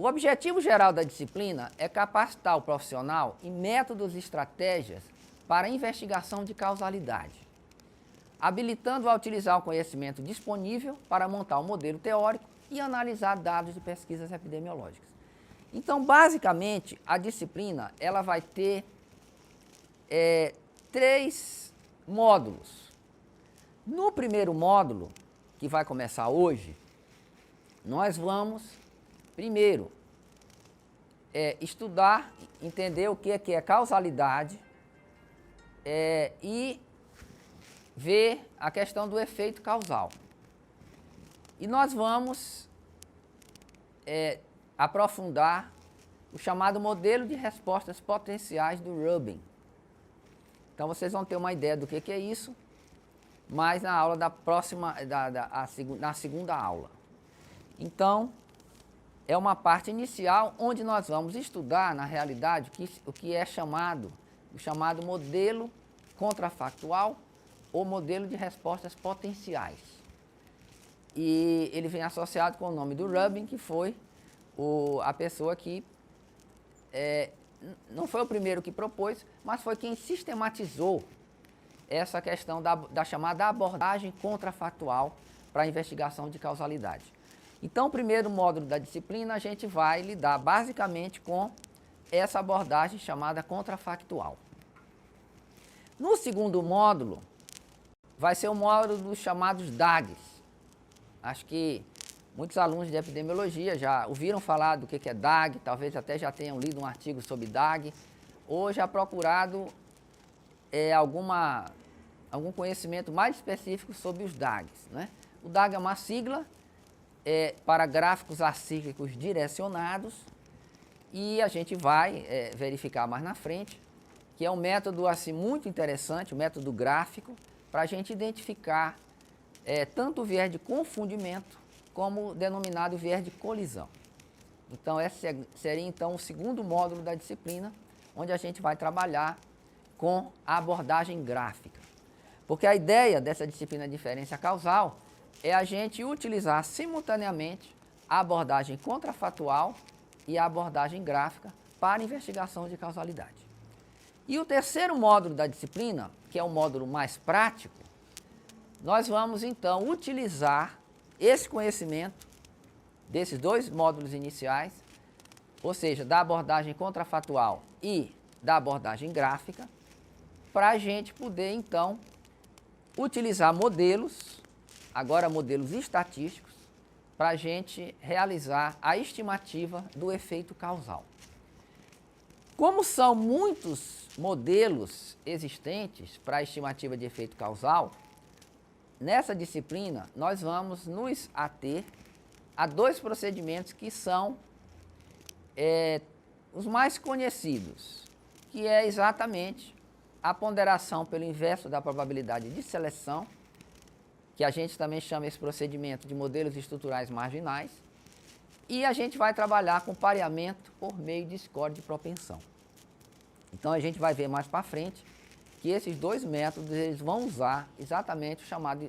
objetivo geral da disciplina é capacitar o profissional em métodos e estratégias para a investigação de causalidade, habilitando a utilizar o conhecimento disponível para montar um modelo teórico e analisar dados de pesquisas epidemiológicas. Então, basicamente, a disciplina ela vai ter 3 módulos. No primeiro módulo, que vai começar hoje, nós vamos, primeiro, estudar, entender o que é causalidade e ver a questão do efeito causal. E nós vamos aprofundar o chamado modelo de respostas potenciais do Rubin. Então vocês vão ter uma ideia do que é isso, mas na aula da próxima, na segunda aula. Então, é uma parte inicial onde nós vamos estudar, na realidade, o que é o chamado modelo contrafactual ou modelo de respostas potenciais. E ele vem associado com o nome do Rubin, que foi a pessoa que não foi o primeiro que propôs, mas foi quem sistematizou essa questão da chamada abordagem contrafactual para a investigação de causalidade. Então, o primeiro módulo da disciplina, a gente vai lidar basicamente com essa abordagem chamada contrafactual. No segundo módulo, vai ser o módulo dos chamados DAGs. Acho que muitos alunos de epidemiologia já ouviram falar do que é DAG, talvez até já tenham lido um artigo sobre DAG, ou já procurado algum conhecimento mais específico sobre os DAGs, né? O DAG é uma sigla para gráficos acíclicos direcionados e a gente vai verificar mais na frente que é um método assim, muito interessante, um método gráfico, para a gente identificar tanto o viés de confundimento como o denominado viés de colisão. Então, esse seria então o segundo módulo da disciplina, onde a gente vai trabalhar com a abordagem gráfica. Porque a ideia dessa disciplina de inferência causal é a gente utilizar simultaneamente a abordagem contrafactual e a abordagem gráfica para investigação de causalidade. E o terceiro módulo da disciplina, que é o módulo mais prático, nós vamos então utilizar esse conhecimento desses 2 módulos iniciais, ou seja, da abordagem contrafactual e da abordagem gráfica, para a gente poder então utilizar modelos, agora modelos estatísticos, para a gente realizar a estimativa do efeito causal. Como são muitos modelos existentes para a estimativa de efeito causal, nessa disciplina nós vamos nos ater a 2 procedimentos que são os mais conhecidos, que é exatamente a ponderação pelo inverso da probabilidade de seleção, que a gente também chama esse procedimento de modelos estruturais marginais, e a gente vai trabalhar com pareamento por meio de score de propensão. Então a gente vai ver mais para frente que esses 2 métodos eles vão usar exatamente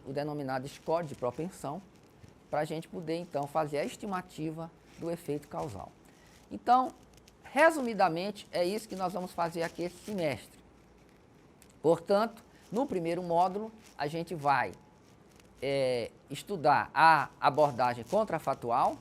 o denominado score de propensão para a gente poder então fazer a estimativa do efeito causal. Então, resumidamente, é isso que nós vamos fazer aqui esse semestre. Portanto, no primeiro módulo, a gente vai estudar a abordagem contrafactual.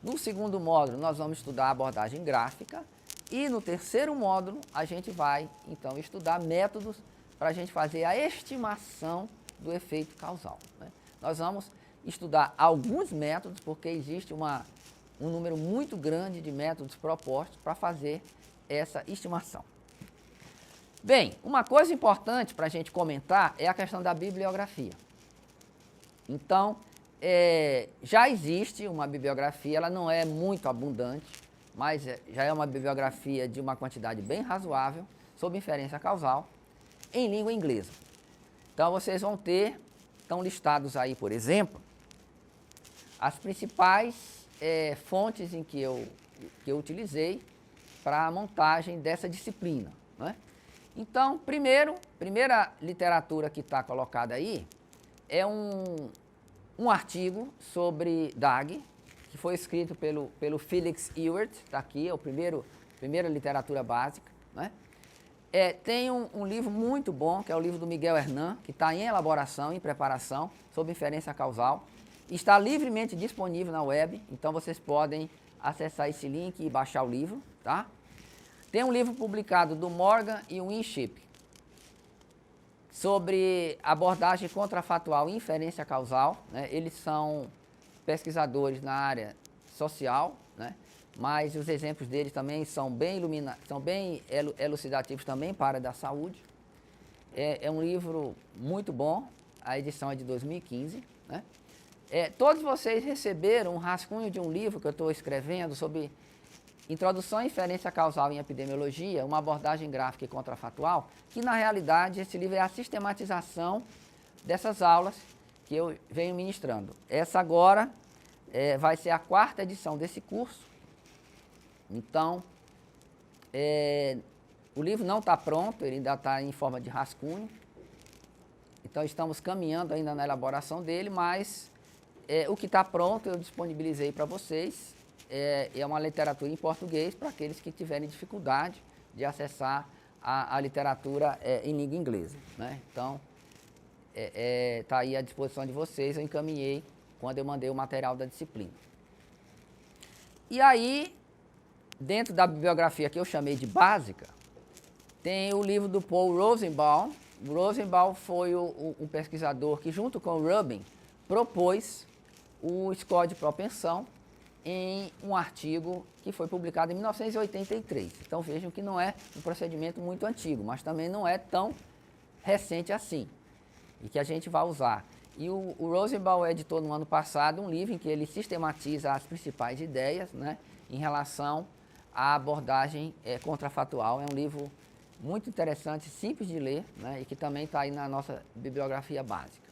No segundo módulo, nós vamos estudar a abordagem gráfica. E no terceiro módulo, a gente vai, então, estudar métodos para a gente fazer a estimação do efeito causal, né? Nós vamos estudar alguns métodos, porque existe um número muito grande de métodos propostos para fazer essa estimação. Bem, uma coisa importante para a gente comentar é a questão da bibliografia. Então, já existe uma bibliografia, ela não é muito abundante, mas já é uma bibliografia de uma quantidade bem razoável sobre inferência causal em língua inglesa. Então, vocês vão ter, estão listados aí, por exemplo, as principais fontes em que eu utilizei para a montagem dessa disciplina, né? Então, primeira literatura que está colocada aí é um artigo sobre DAG, que que foi escrito pelo Felix Ewert, está aqui, é o primeira literatura básica, né? Tem um livro muito bom, que é o livro do Miguel Hernan, que está em elaboração, em preparação, sobre inferência causal. Está livremente disponível na web, então vocês podem acessar esse link e baixar o livro, tá? Tem um livro publicado do Morgan e Winship sobre abordagem contrafatual e inferência causal, né? Eles são pesquisadores na área social, né? Mas os exemplos deles também são bem elucidativos também para a área da saúde. É um livro muito bom, a edição é de 2015, né? Todos vocês receberam um rascunho de um livro que eu estou escrevendo sobre Introdução à Inferência Causal em Epidemiologia, uma abordagem gráfica e contrafatual, que na realidade esse livro é a sistematização dessas aulas que eu venho ministrando. Essa agora vai ser a 4ª edição desse curso. Então, o livro não está pronto, ele ainda está em forma de rascunho. Então, estamos caminhando ainda na elaboração dele, mas o que está pronto eu disponibilizei para vocês. É uma literatura em português para aqueles que tiverem dificuldade de acessar a literatura em língua inglesa, né? Então, está aí à disposição de vocês, eu encaminhei quando eu mandei o material da disciplina. E aí, dentro da bibliografia que eu chamei de básica, tem o livro do Paul Rosenbaum. O Rosenbaum foi um pesquisador que, junto com o Rubin, propôs o score de propensão em um artigo que foi publicado em 1983. Então vejam que não é um procedimento muito antigo, mas também não é tão recente assim, e que a gente vai usar. E o Rosenbaum editou no ano passado um livro em que ele sistematiza as principais ideias, né, em relação à abordagem contrafatual. É um livro muito interessante, simples de ler, né, e que também está aí na nossa bibliografia básica.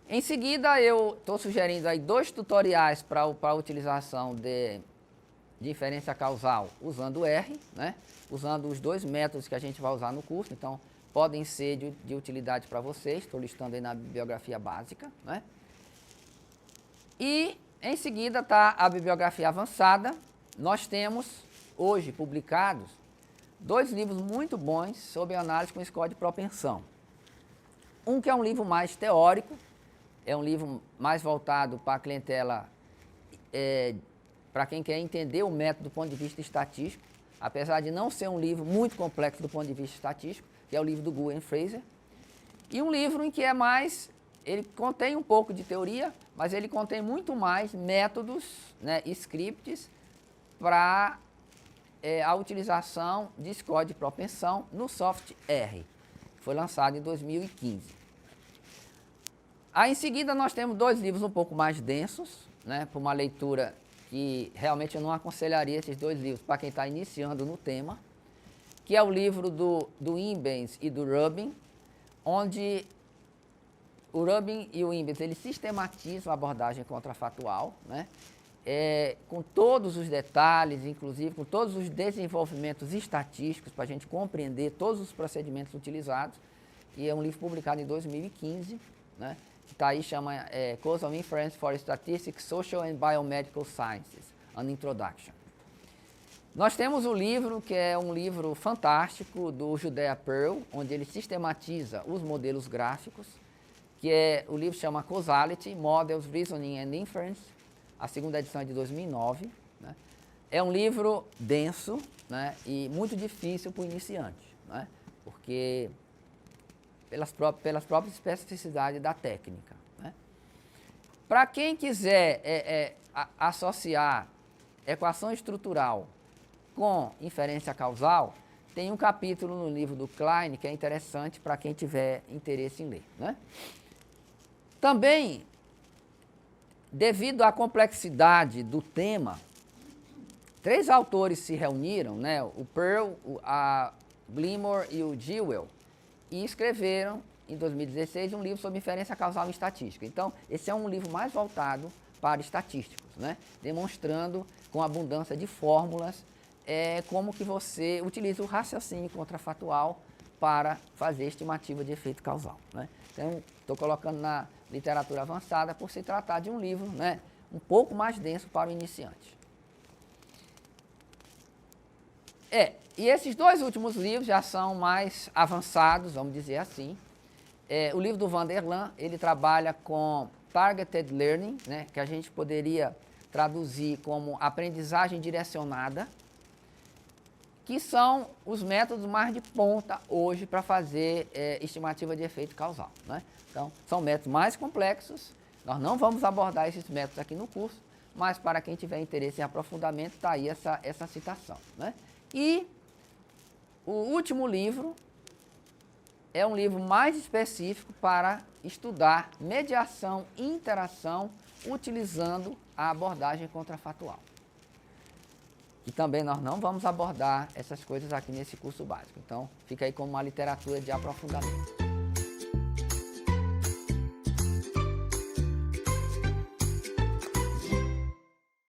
Em seguida, eu estou sugerindo aí 2 tutoriais para a utilização de inferência causal usando R, né? Usando os 2 métodos que a gente vai usar no curso, então podem ser de utilidade para vocês, estou listando aí na bibliografia básica, né? E em seguida está a bibliografia avançada. Nós temos hoje publicados 2 livros muito bons sobre análise com score de propensão. Um que é um livro mais teórico, é um livro mais voltado para a clientela, para quem quer entender o método do ponto de vista estatístico, apesar de não ser um livro muito complexo do ponto de vista estatístico, que é o livro do Guen Fraser. E um livro em que ele contém um pouco de teoria, mas ele contém muito mais métodos, né, scripts, para a utilização de score de propensão no software R, que foi lançado em 2015. Aí, em seguida, nós temos 2 livros um pouco mais densos, né, para uma leitura que realmente eu não aconselharia esses 2 livros para quem está iniciando no tema, que é o livro do Imbens e do Rubin, onde o Rubin e o Imbens eles sistematizam a abordagem contrafatual, né, com todos os detalhes, inclusive com todos os desenvolvimentos estatísticos para a gente compreender todos os procedimentos utilizados, e é um livro publicado em 2015, né, que está aí, chama Causal Inference for Statistics, Social and Biomedical Sciences, an Introduction. Nós temos o livro, que é um livro fantástico, do Judea Pearl, onde ele sistematiza os modelos gráficos, que o livro chama Causality, Models, Reasoning and Inference, a 2ª edição é de 2009. Né? É um livro denso, né, e muito difícil para o iniciante, né, porque pelas próprias especificidades da técnica, né? Para quem quiser associar equação estrutural com inferência causal, tem um capítulo no livro do Klein que é interessante para quem tiver interesse em ler, né? Também, devido à complexidade do tema, 3 autores se reuniram, né? O Pearl, a Gilmore e o Jewell, e escreveram, em 2016, um livro sobre inferência causal em estatística. Então, esse é um livro mais voltado para estatísticos, né? Demonstrando com abundância de fórmulas como que você utiliza o raciocínio contrafatual para fazer estimativa de efeito causal, né? Então, estou colocando na literatura avançada por se tratar de um livro, né, um pouco mais denso para o iniciante. E esses dois últimos livros já são mais avançados, vamos dizer assim. O livro do Vanderlaan, ele trabalha com Targeted Learning, né, que a gente poderia traduzir como aprendizagem direcionada, que são os métodos mais de ponta hoje para fazer estimativa de efeito causal, né? Então, são métodos mais complexos, nós não vamos abordar esses métodos aqui no curso, mas para quem tiver interesse em aprofundamento, está aí essa citação, né? E o último livro é um livro mais específico para estudar mediação e interação utilizando a abordagem contrafatual. E também nós não vamos abordar essas coisas aqui nesse curso básico. Então, fica aí como uma literatura de aprofundamento.